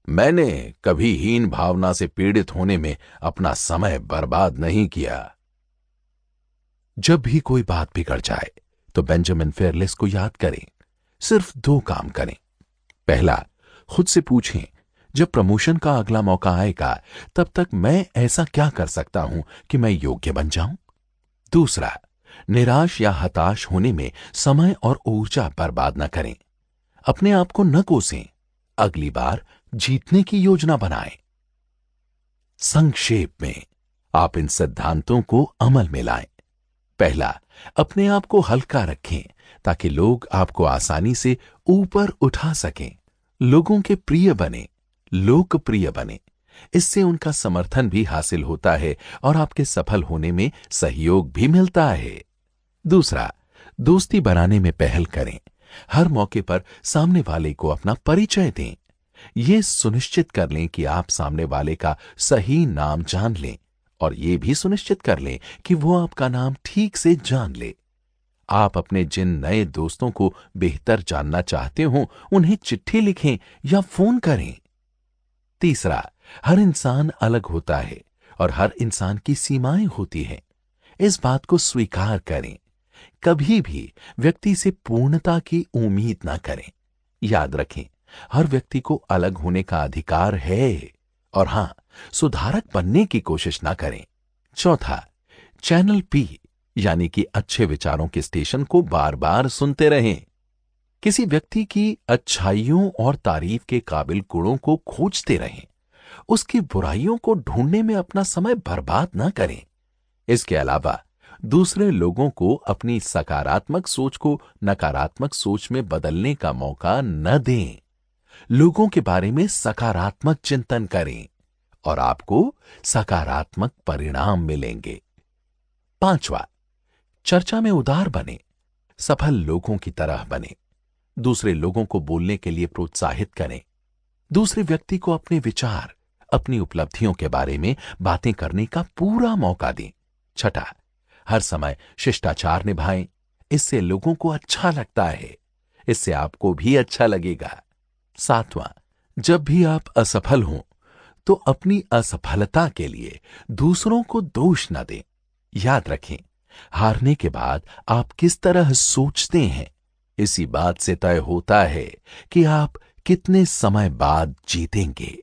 Speaker 1: मैंने कभी हीन भावना से पीड़ित होने में अपना समय बर्बाद नहीं किया। जब भी कोई बात बिगड़ जाए तो बेंजामिन फेयरलेस को याद करें। सिर्फ 2 काम करें। पहला, खुद से पूछें, जब प्रमोशन का अगला मौका आएगा तब तक मैं ऐसा क्या कर सकता हूं कि मैं योग्य बन जाऊं। दूसरा, निराश या हताश होने में समय और ऊर्जा बर्बाद न करें। अपने आप को न कोसें। अगली बार जीतने की योजना बनाएं। संक्षेप में आप इन सिद्धांतों को अमल में लाएं। पहला, अपने आप को हल्का रखें ताकि लोग आपको आसानी से ऊपर उठा सकें। लोगों के प्रिय बने, लोकप्रिय बने। इससे उनका समर्थन भी हासिल होता है और आपके सफल होने में सहयोग भी मिलता है। दूसरा, दोस्ती बनाने में पहल करें। हर मौके पर सामने वाले को अपना परिचय दें। यह सुनिश्चित कर लें कि आप सामने वाले का सही नाम जान लें और यह भी सुनिश्चित कर लें कि वो आपका नाम ठीक से जान ले। आप अपने जिन नए दोस्तों को बेहतर जानना चाहते हो उन्हें चिट्ठी लिखें या फोन करें। तीसरा, हर इंसान अलग होता है और हर इंसान की सीमाएं होती हैं। इस बात को स्वीकार करें। कभी भी व्यक्ति से पूर्णता की उम्मीद ना करें। याद रखें, हर व्यक्ति को अलग होने का अधिकार है और हां, सुधारक बनने की कोशिश ना करें। चौथा, चैनल पी यानी कि अच्छे विचारों के स्टेशन को बार बार सुनते रहें। किसी व्यक्ति की अच्छाइयों और तारीफ के काबिल गुणों को खोजते रहें। उसकी बुराइयों को ढूंढने में अपना समय बर्बाद ना करें। इसके अलावा दूसरे लोगों को अपनी सकारात्मक सोच को नकारात्मक सोच में बदलने का मौका न दें। लोगों के बारे में सकारात्मक चिंतन करें और आपको सकारात्मक परिणाम मिलेंगे। पांचवा, चर्चा में उदार बने। सफल लोगों की तरह बने। दूसरे लोगों को बोलने के लिए प्रोत्साहित करें। दूसरे व्यक्ति को अपने विचार, अपनी उपलब्धियों के बारे में बातें करने का पूरा मौका दें। छठा, हर समय शिष्टाचार निभाएं। इससे लोगों को अच्छा लगता है। इससे आपको भी अच्छा लगेगा। सातवां, जब भी आप असफल हों तो अपनी असफलता के लिए दूसरों को दोष न दें। याद रखें, हारने के बाद आप किस तरह सोचते हैं इसी बात से तय होता है कि आप कितने समय बाद जीतेंगे।